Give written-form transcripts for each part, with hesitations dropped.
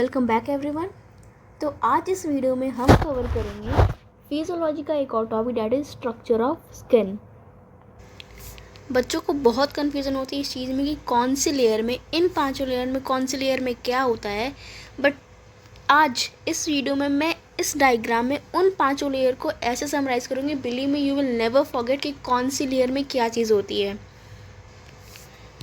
Welcome back everyone. तो आज इस वीडियो में हम कवर करेंगे फिजियोलॉजी का एक और topic, that is structure of skin. बच्चों को बहुत कन्फ्यूज़न होती है इस चीज़ में कि कौन सी लेयर में, इन पांचों लेयर में कौन सी लेयर में क्या होता है। बट आज इस वीडियो में मैं इस डायग्राम में उन पांचों लेयर को ऐसे समराइज़ करूँगी, believe me you will never forget कि कौन सी लेयर में क्या चीज़ होती है।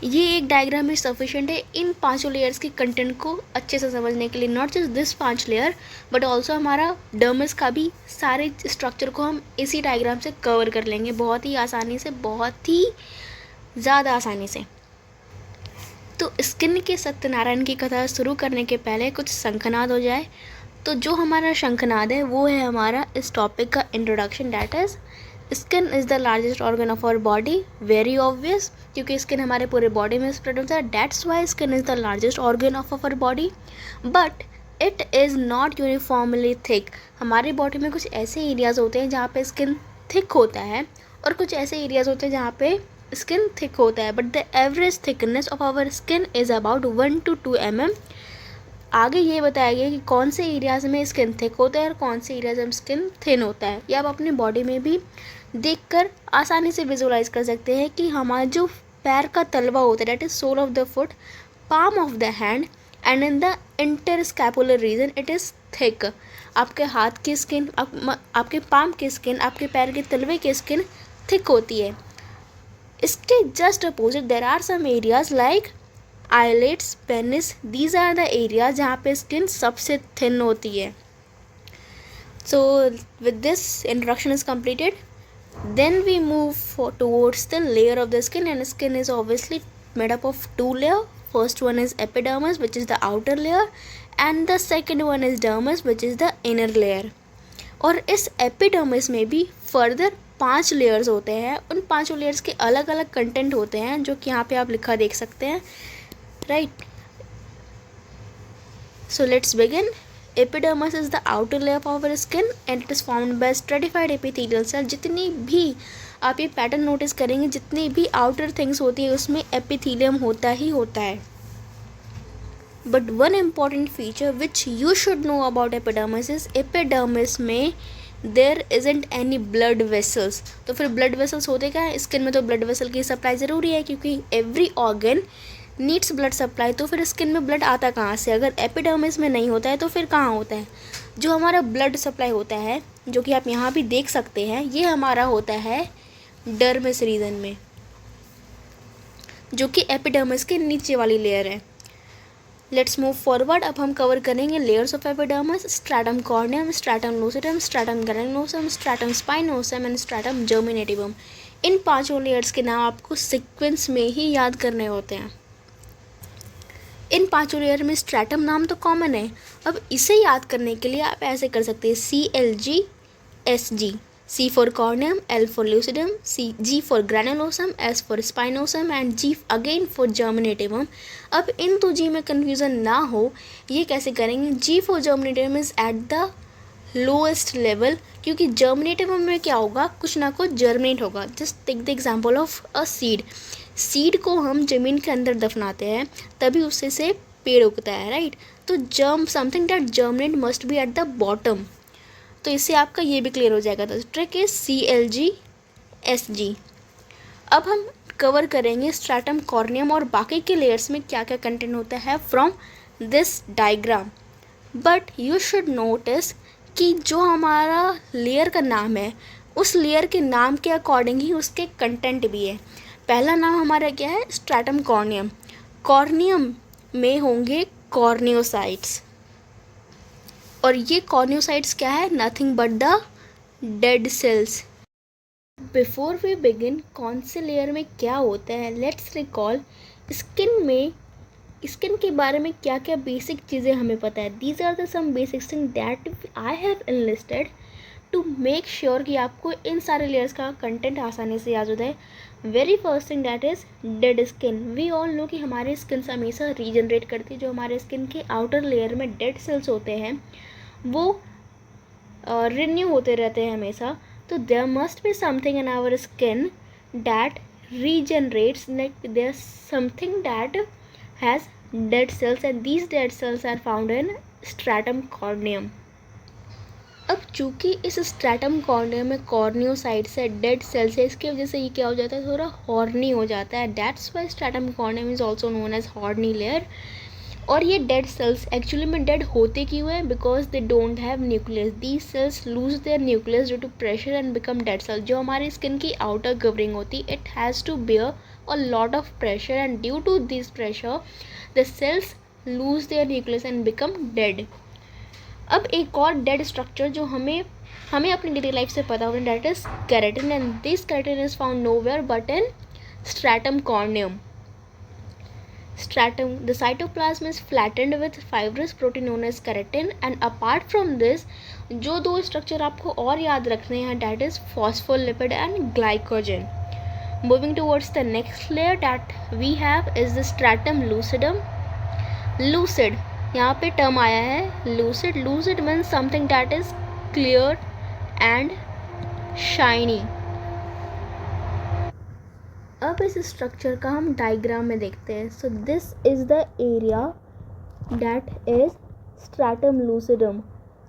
ये एक डायग्राम में सफिशिएंट है इन पांचों लेयर्स के कंटेंट को अच्छे से समझने के लिए। Not just this 5 layer but also हमारा डर्मिस का भी सारे स्ट्रक्चर को हम इसी डायग्राम से कवर कर लेंगे बहुत ही आसानी से, बहुत ही ज़्यादा आसानी से। तो स्किन के सत्यनारायण की कथा शुरू करने के पहले कुछ शंखनाद हो जाए। तो जो हमारा शंखनाद है वो है हमारा इस टॉपिक का introduction, that is skin is the largest organ of our body. Very obvious, क्योंकि स्किन हमारे पूरे बॉडी में स्प्रेड होता है, that's why skin is the largest organ of our body. But it is not uniformly thick. हमारी body में कुछ ऐसे एरियाज़ होते हैं जहाँ पे स्किन थिक होता है और कुछ ऐसे एरियाज़ होते हैं जहाँ पे स्किन थिक होता है। But the average thickness of our skin is about 1 to 2 mm। आगे ये बताया गया कि कौन से एरियाज़ में स्किन थिक होता है और कौन से एरियाज़ में स्किन थिन होता है। ये आप अपनी बॉडी में भी देखकर आसानी से विजुलाइज कर सकते हैं कि हमारा जो पैर का तलवा होता है, that is sole of the foot, palm of the hand and in the interscapular region it is thick. आपके हाथ की स्किन, आपके पाम की स्किन, आपके पैर के तलवे की स्किन थिक होती है। इसके just opposite there are some areas like eyelids, penis, these are the areas जहाँ पे स्किन सबसे थिन होती है। So with this introduction is completed. Then we move towards the layer of the skin, and skin is obviously made up of 2 layers. First one is epidermis, which is the outer layer, and the second one is dermis, which is the inner layer. और इस epidermis में भी further 5 layers होते हैं। उन 5 layers के अलग अलग कंटेंट होते हैं जो कि यहाँ पे आप लिखा देख सकते हैं, right. So let's begin. Epidermis is the outer layer of our skin and it is formed by stratified epithelial cell. जितनी भी आप ये पैटर्न नोटिस करेंगे, जितनी भी आउटर थिंग्स होती है उसमें एपिथेलियम होता ही होता है। But one important feature which you should know about epidermis is epidermis में there isn't any blood vessels. तो फिर ब्लड वेसल्स होते क्या है? स्किन में तो ब्लड वेसल की सप्लाई ज़रूरी है क्योंकि every organ needs blood supply. तो फिर स्किन में ब्लड आता कहाँ से? अगर एपिडर्मिस में नहीं होता है तो फिर कहाँ होता है? जो हमारा ब्लड सप्लाई होता है, जो कि आप यहाँ भी देख सकते हैं, ये हमारा होता है डर्मिस रीजन में, जो कि एपिडर्मिस के नीचे वाली लेयर है। Let's move forward. अब हम कवर करेंगे layers of epidermis, stratum corneum, stratum lucidum, stratum granulosum, stratum spinosum and stratum germinativum. इन पांचों लेयर्स के नाम आपको सीक्वेंस में ही याद करने होते हैं। इन पांचों लेयर में स्ट्रैटम नाम तो कॉमन है। अब इसे याद करने के लिए आप ऐसे कर सकते हैं, CLG SG, C for corneum, L for lucidum, G for granulosum, S for spinosum and G again for germinativum। अब इन तो G में कन्फ्यूज़न ना हो, ये कैसे करेंगे? G for germinativum is at the lowest level, क्योंकि जर्मिनेटिवम में क्या होगा? कुछ ना कुछ जर्मिनेट होगा। Just take the example of a seed. Seed को हम ज़मीन के अंदर दफनाते हैं तभी उससे से पेड़ उगता है, राइट। तो something that germinate must be at the bottom. तो इससे आपका ये भी क्लियर हो जाएगा। तो ट्रिक इज CLG SG। अब हम कवर करेंगे स्ट्रैटम कॉर्नियम और बाकी के लेयर्स में क्या क्या कंटेंट होता है from this diagram. But you should notice कि जो हमारा लेयर का नाम है, उस लेयर के नाम के अकॉर्डिंग ही उसके कंटेंट भी है। पहला नाम हमारा क्या है? Stratum corneum. कॉर्नियम में होंगे कॉर्नियोसाइट्स, और ये कॉर्नियोसाइट्स क्या है? Nothing but the dead cells. Before we begin, कौन से लेयर में क्या होता है, लेट्स रिकॉल। स्किन के बारे में क्या क्या बेसिक चीज़ें हमें पता है। These are the some basic thing that I have enlisted to make sure कि आपको इन सारे लेयर्स का कंटेंट आसानी से याद होता है। Very first thing that is dead skin. We all know कि हमारी स्किन हमेशा रीजनरेट करती है। जो हमारे स्किन के आउटर लेयर में डेड सेल्स होते हैं वो रिन्यू होते रहते हैं हमेशा। तो there must be something in our skin that regenerates, like there something that has dead cells and these dead cells are found in stratum corneum. अब चूंकि इस स्ट्रैटम कॉर्नियम में कॉर्नियोसाइट से डेड सेल्स है, इसकी वजह से ये क्या हो जाता है, थोड़ा हॉर्नी हो जाता है। That's why stratum corneum is also known as horny layer. और ये डेड सेल्स एक्चुअली में डेड होते क्यों है, because they don't have nucleus. These cells lose their nucleus due to pressure and become dead cell. जो हमारी skin की outer covering होती है, it has to bear a lot of pressure and due to this pressure the cells lose their nucleus and become dead. अब एक और dead structure जो हमें अपनी डेली लाइफ से पता होगा, that is keratin, and this keratin is found nowhere but in stratum corneum. Stratum, the cytoplasm is flattened with fibrous protein known as keratin, and apart from this जो दो structure आपको और याद रखने हैं, that is phospholipid and glycogen. Moving towards the next layer that we have is the stratum lucidum. Lucid, यहाँ पे term आया है lucid. Lucid means something that is clear and shiny. अब इस स्ट्रक्चर का हम डायग्राम में देखते हैं. So this is the area that is stratum lucidum.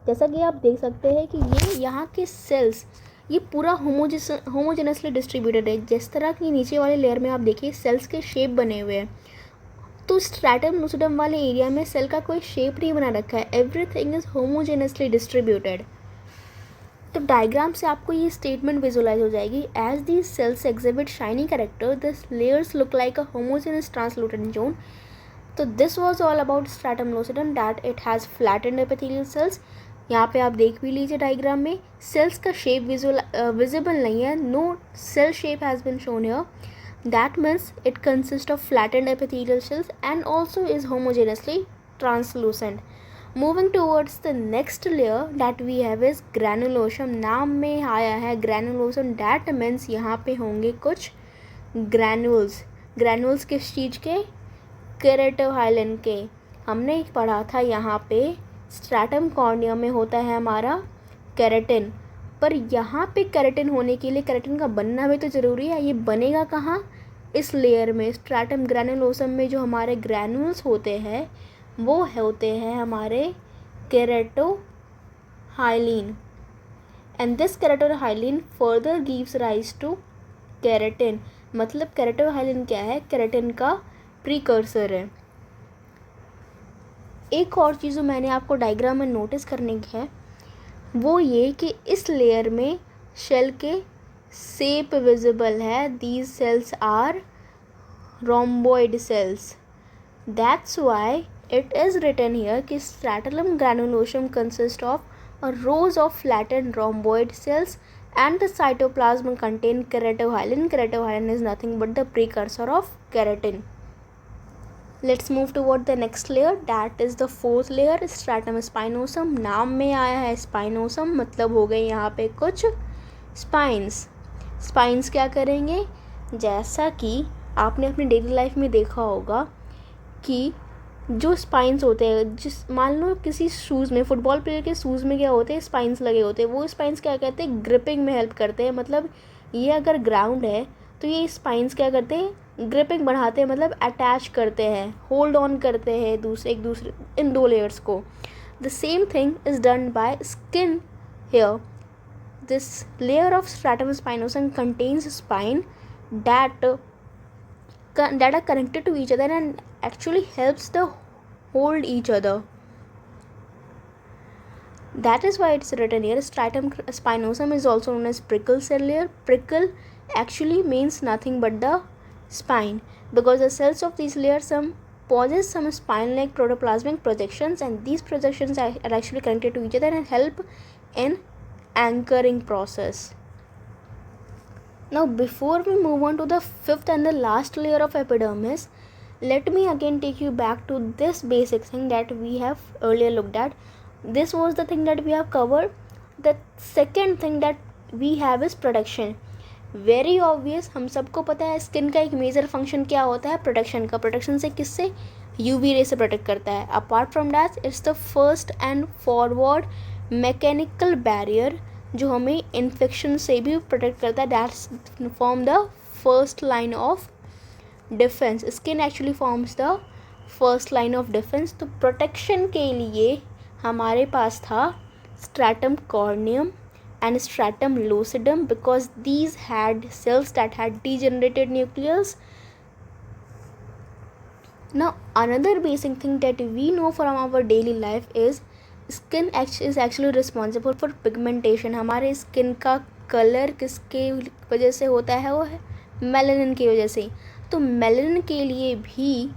जैसा कि आप देख सकते हैं कि ये यहाँ के सेल्स ये पूरा होमोजेनसली डिस्ट्रीब्यूटेड है. जिस तरह की नीचे वाले लेयर में आप देखिए सेल्स के शेप बने हुए हैं, तो स्ट्रैटम लूसिडम वाले एरिया में सेल का कोई शेप नहीं बना रखा है. Everything is homogeneously distributed. तो डायग्राम से आपको ये स्टेटमेंट विजुअलाइज हो जाएगी. As these cells exhibit shiny character this layers look like a homogeneous translucent zone. तो this was all about stratum lucidum that it has flattened epithelial cells. यहाँ पे आप देख भी लीजिए डायग्राम में सेल्स का शेप विजिबल नहीं है. No cell shape has been shown here. That means it consist of flattened epithelial cells and also is homogeneously translucent. Moving towards the next layer that we have is granulosum. नाम में आया है ग्रैनुलोसम, that means यहाँ पे होंगे कुछ granules. Granules किस चीज़ के? केरेटोहाइलिन के. हमने पढ़ा था यहाँ पे स्ट्रैटम कॉर्नियम में होता है हमारा केराटिन, पर यहाँ पे केराटिन होने के लिए केराटिन का बनना भी तो ज़रूरी है. ये बनेगा कहाँ? इस लेयर में. स्ट्रैटम ग्रैनुलोसम में जो हमारे ग्रैनुल्स होते हैं वो होते हैं हमारे keratohyalin, and this keratohyalin further gives rise to keratin. मतलब केरेटोहाइलिन क्या है? केराटिन का प्रीकर्सर है. एक और चीज़ जो मैंने आपको डायग्राम में नोटिस करने की है वो ये कि इस लेयर में शेल के शेप विजिबल है. These cells are rhomboid cells. That's why it is written here कि stratum granulosum consists of a rows of flattened rhomboid cells and the cytoplasm contain keratohyalin. Keratohyalin is nothing but the precursor of keratin. Let's move toward the next layer, that is the fourth layer, stratum spinosum. नाम में आया है spinosum, मतलब हो गए यहाँ पे कुछ spines. Spines क्या करेंगे? जैसा कि आपने अपनी डेली लाइफ में देखा होगा कि जो स्पाइंस होते हैं, जिस मान लो किसी शूज़ में, फुटबॉल प्लेयर के शूज़ में क्या होते हैं? स्पाइंस लगे होते हैं. वो स्पाइंस क्या कहते हैं? ग्रिपिंग में हेल्प करते हैं. मतलब ये अगर ग्राउंड है तो ये स्पाइंस क्या करते हैं? ग्रिपिंग बढ़ाते हैं, मतलब अटैच करते हैं, होल्ड ऑन करते हैं एक दूसरे इन दो लेयर्स को. The same thing is done by skin hair. This layer of stratum spinosum contains spine that are connected to each other and actually helps the hold each other. That is why it's written here stratum spinosum is also known as prickle cell layer. Prickle actually means nothing but the spine, because the cells of these layers possess some spine-like protoplasmic projections, and these projections are actually connected to each other and help in anchoring process. Now before we move on to the fifth and the last layer of epidermis, let me again take you back to this basic thing that we have earlier looked at. This was the thing that we have covered. The second thing that we have is protection. Very obvious, हम सबको पता है skin का एक major function क्या होता है? Protection का. प्रोटेक्शन से किससे? यूवी रे से प्रोटेक्ट करता है. Apart from that it's the first and forward mechanical barrier जो हमें इन्फेक्शन से भी प्रोटेक्ट करता है. That's form the first line of defence. Skin actually forms the first line of defence. तो प्रोटेक्शन के लिए हमारे पास था stratum corneum and stratum lucidum because these had cells that had degenerated nucleus. Now another basic thing that we know from our daily life is skin is actually responsible for pigmentation. हमारे skin का colour किसके वजह से होता है? वो है melanin की वजह से. तो मेलानिन के लिए भी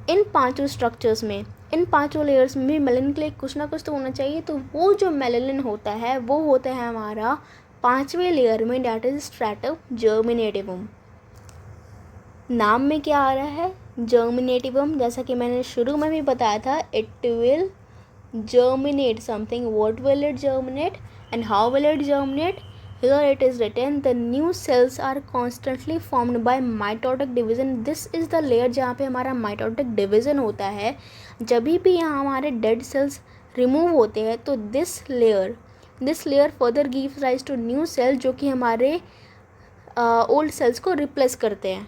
इन पांचों स्ट्रक्चर्स में, इन पांचों लेयर्स में मेलानिन के लिए कुछ ना कुछ तो होना चाहिए. तो वो जो मेलानिन होता है वो होता है हमारा पांचवें लेयर में, डैट इज स्ट्रैटम जर्मिनेटिवम. नाम में क्या आ रहा है? जर्मिनेटिवम. जैसा कि मैंने शुरू में भी बताया था, it will germinate something. What will it germinate and how will it germinate? Here it is written, the new cells are constantly formed by mitotic division. This is the layer जहाँ पे हमारा mitotic division होता है. जब भी यहाँ हमारे dead cells remove होते हैं तो this layer further gives rise to new cells जो कि हमारे old cells को replace करते हैं.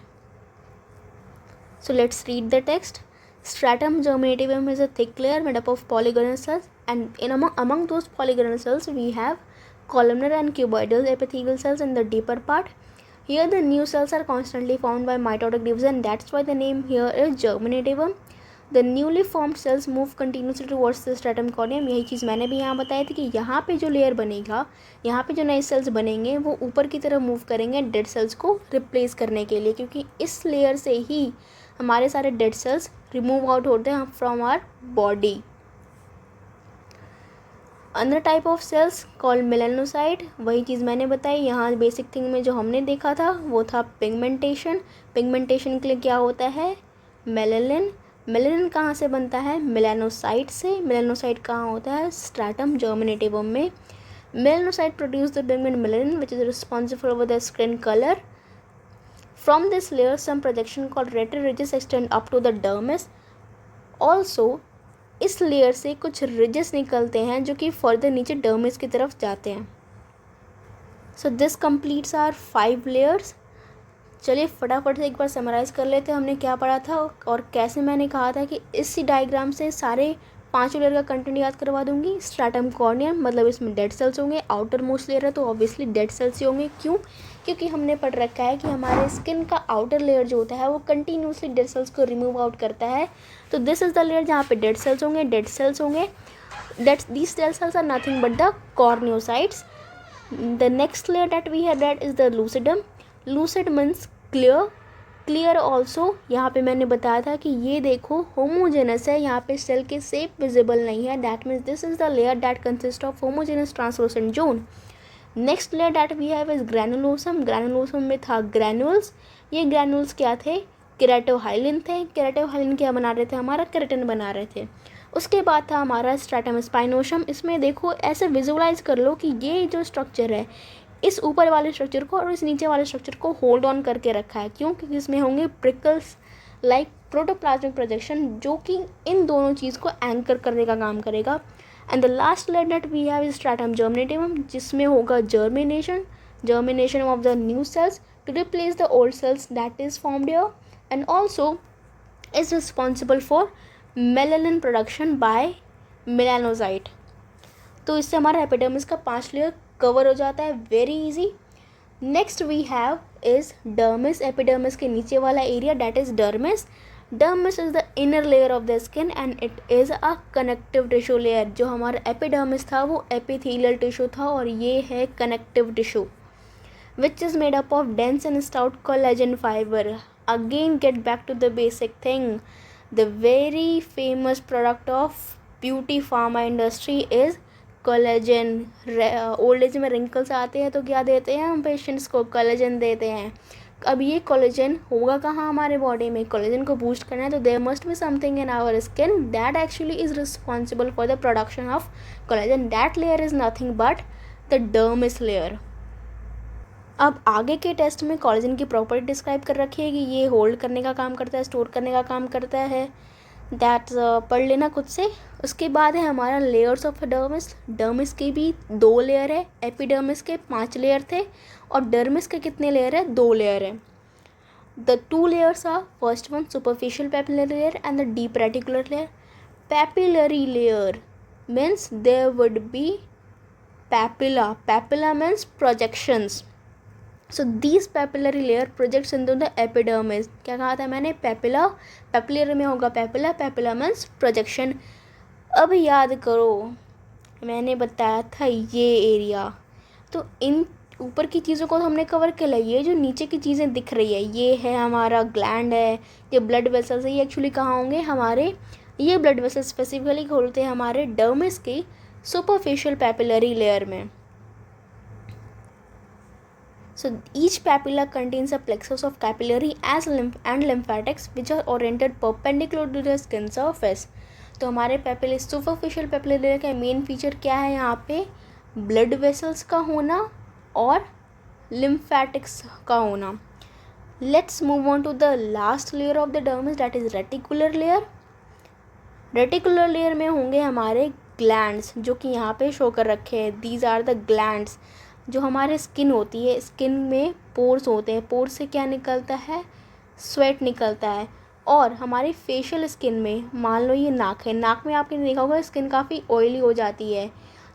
So let's read the text. Stratum germinativum is a thick layer made up of polygonal cells, and among those polygonal cells we have columnar and cuboidal epithelial cells in the deeper part. Here the new cells are constantly formed by mitotic division. That's why the name here is germinativum. The newly formed cells move continuously towards the stratum corneum. यही चीज़ मैंने भी यहाँ बताई थी कि यहाँ पे जो लेयर बनेगा, यहाँ पे जो नए सेल्स बनेंगे वो ऊपर की तरफ मूव करेंगे डेड सेल्स को रिप्लेस करने के लिए, क्योंकि इस लेयर से ही हमारे सारे डेड सेल्स रिमूव आउट होते हैं from our body. Another type of cells called melanocyte. वही चीज़ मैंने बताई. यहाँ बेसिक थिंग में जो हमने देखा था वो था पिगमेंटेशन. पिगमेंटेशन के लिए क्या होता है? मेलानिन. मेलानिन कहाँ से बनता है? मेलानोसाइट से. मेलानोसाइट कहाँ होता है? स्ट्रैटम जर्मिनेटिवम में. Melanocyte produce the pigment melanin which is responsible for the skin colour. From this layer, some projection called retinal ridges extend up to the dermis. Also, इस लेयर से कुछ ridges निकलते हैं जो कि फर्दर नीचे dermis की तरफ जाते हैं. So this completes our 5 layers. चलिए फटाफट से एक बार समराइज़ कर लेते हैं हमने क्या पढ़ा था और कैसे मैंने कहा था कि इसी डायग्राम से सारे पांचों लेयर का कंटेंट याद करवा दूंगी. स्ट्रैटम कॉर्नियम मतलब इसमें डेड सेल्स होंगे. आउटर मोस्ट लेयर है तो ऑब्वियसली डेड सेल्स ही होंगे. क्यों? क्योंकि हमने पढ़ रखा है कि हमारे स्किन का आउटर लेयर जो होता है वो कंटिन्यूसली डेड सेल्स को रिमूव आउट करता है. तो दिस इज द लेयर जहाँ पे डेड सेल्स होंगे. These cells are nothing but the corneocytes. The next layer that we had read is the lucidum. Lucid means clear also. यहाँ पे मैंने बताया था कि ये देखो होमोजेनस है, यहाँ पे सेल के शेप विजिबल नहीं है. That means this is the layer that consist of homogeneous translucent zone. Next layer that we have is granulosum. Granulosum में था ग्रैनुल्स. ये ग्रैनुल्स क्या थे? केराटोहाइलिन थे. केराटोहाइलिन क्या बना रहे थे? हमारा केराटिन बना रहे थे. उसके बाद था हमारा स्ट्रैटम स्पाइनोसम. इसमें देखो ऐसे विजुअलाइज कर लो कि ये जो स्ट्रक्चर है इस ऊपर वाले स्ट्रक्चर को और इस नीचे वाले स्ट्रक्चर को होल्ड ऑन करके रखा है. क्यों? क्योंकि इसमें होंगे प्रिकल्स लाइक प्रोटोप्लाज्मिक प्रोजेक्शन जो कि इन दोनों चीज़ को एंकर करने का काम करेगा. And the last layer that we have is stratum germinativum जिसमें होगा germination of the new cells to replace the old cells that is formed here and also is responsible for melanin production by melanocyte. तो इससे हमारा epidermis का 5 layer cover हो जाता है. Very easy. Next we have is dermis. Epidermis के नीचे वाला area that is dermis. Dermis is the inner layer of the skin and it is a connective tissue layer. जो हमारा एपिडर्मिस था वो एपिथेलियल टिश्यू था और ये है connective tissue which is made up of dense and stout collagen fibre. Again get back to the basic thing. The very famous product of beauty pharma industry is collagen. Old age में wrinkles आते हैं तो क्या देते हैं हम patients को? Collagen देते हैं. अब ये कोलेजन होगा कहाँ हमारे बॉडी में? कोलेजन को बूस्ट करना है तो there must be something in our skin that actually is responsible for the production of collagen. That layer is nothing but the dermis layer. अब आगे के टेस्ट में कोलेजन की प्रॉपर्टी डिस्क्राइब कर रखी है कि ये होल्ड करने का काम करता है, स्टोर करने का काम करता है. दैट पढ़ लेना खुद से. उसके बाद है हमारा लेयर्स ऑफ डर्मिस. डर्मिस की भी 2 लेयर है. एपिडर्मिस के 5 लेयर थे और डर्मिस के कितने लेयर है? 2 लेयर है. The 2 layers are first one superficial papillary layer and the deep reticular layer. Papillary layer means there would be papilla. Papilla means projections. So these papillary layer projects into the epidermis. क्या कहा था मैंने? papilla. papillary में होगा papilla. papilla means projection. अब याद करो मैंने बताया था ये एरिया, तो इन ऊपर की चीज़ों को हमने कवर कर लिया. ये जो नीचे की चीज़ें दिख रही है ये है हमारा ग्लैंड है, ये ब्लड वेसल्स है. ये एक्चुअली कहाँ होंगे? हमारे ये ब्लड वेसल्स स्पेसिफिकली खोलते हैं हमारे डर्मिस की सुपरफिशियल पैपिलरी लेयर में. So each papilla contains a plexus of capillary and lymphatics which are oriented perpendicular to the skin surface. तो हमारे पैपिलरी सुपरफिशियल पैपिलरी लेयर का मेन फीचर क्या है? यहाँ पे ब्लड वेसल्स का होना और लिम्फैटिक्स का होना. Let's move on to the last layer of the dermis, that is reticular layer. Reticular layer में होंगे हमारे ग्लैंड्स जो कि यहाँ पे शो कर रखे हैं. These are the glands. जो हमारे स्किन होती है, स्किन में पोर्स होते हैं. पोर्स से क्या निकलता है? स्वेट निकलता है. और हमारी फेशियल स्किन में मान लो ये नाक है, नाक में आपने देखा होगा स्किन काफ़ी ऑयली हो जाती है,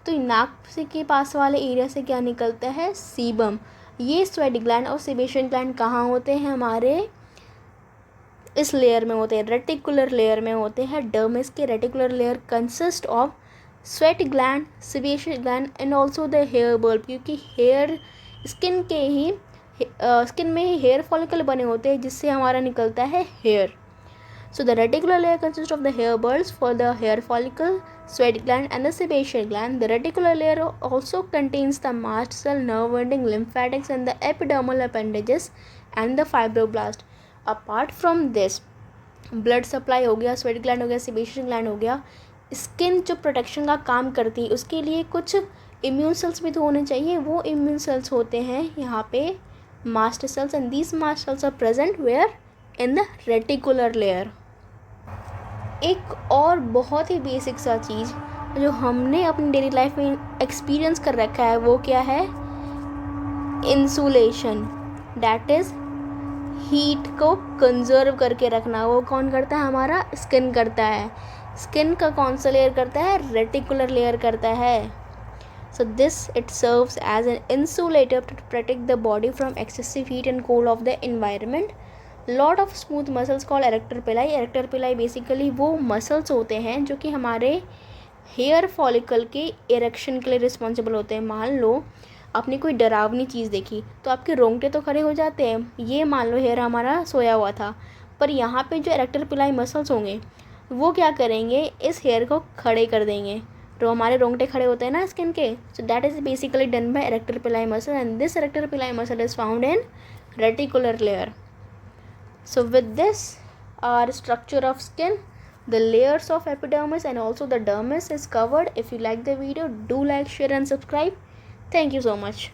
तो नाक से के पास वाले एरिया से क्या निकलता है? सीबम. ये स्वेट ग्लैंड और सेबेशियन ग्लैंड कहाँ होते हैं? हमारे इस लेयर में होते हैं, रेटिकुलर लेयर में होते हैं. डर्मिस के reticular layer consist of sweat gland, sebaceous gland and also the hair bulb. क्योंकि हेयर स्किन में ही हेयर फॉलिकल बने होते हैं जिससे हमारा निकलता है hair. So the reticular layer consist of the hair bulbs for the hair follicle, sweat gland and the sebaceous gland. The reticular layer also contains the mast cell, nerve ending, lymphatics and the epidermal appendages and the fibroblast. Apart from this, blood supply हो गया, sweat gland हो गया, sebaceous gland हो गया. Skin जो protection का काम करती है उसके लिए कुछ इम्यून सेल्स भी तो होने चाहिए. वो इम्यून सेल्स होते हैं यहाँ पे mast cells, and these mast cells are present where? In the reticular layer. एक और बहुत ही बेसिक सा चीज़ जो हमने अपनी डेली लाइफ में एक्सपीरियंस कर रखा है वो क्या है? इंसुलेशन. डैट इज़ हीट को कंजर्व करके रखना. वो कौन करता है? हमारा स्किन करता है. स्किन का कौन सा लेयर करता है? रेटिकुलर लेयर करता है. So this it serves as an insulator to protect the body from excessive heat and cold of the environment. Lot of smooth muscles called arrector pili. Arrector pili basically वो muscles होते हैं जो कि हमारे hair follicle के erection के लिए responsible होते हैं. मान लो आपने कोई डरावनी चीज़ देखी तो आपके रोंगटे तो खड़े हो जाते हैं. ये मान लो हेयर हमारा सोया हुआ था, पर यहाँ पे जो एरेक्टर पिलाई मसल्स होंगे वो क्या करेंगे? इस हेयर को खड़े कर देंगे. तो हमारे रोंगटे खड़े होते हैं ना स्किन के. So that is basically done by erector पिलाई मसल, एंड दिस एरेक्टर पिलाई muscle is found in reticular layer. So with this, our structure of skin, the layers of epidermis and also the dermis is covered. If you like the video, do like, share and subscribe. Thank you so much.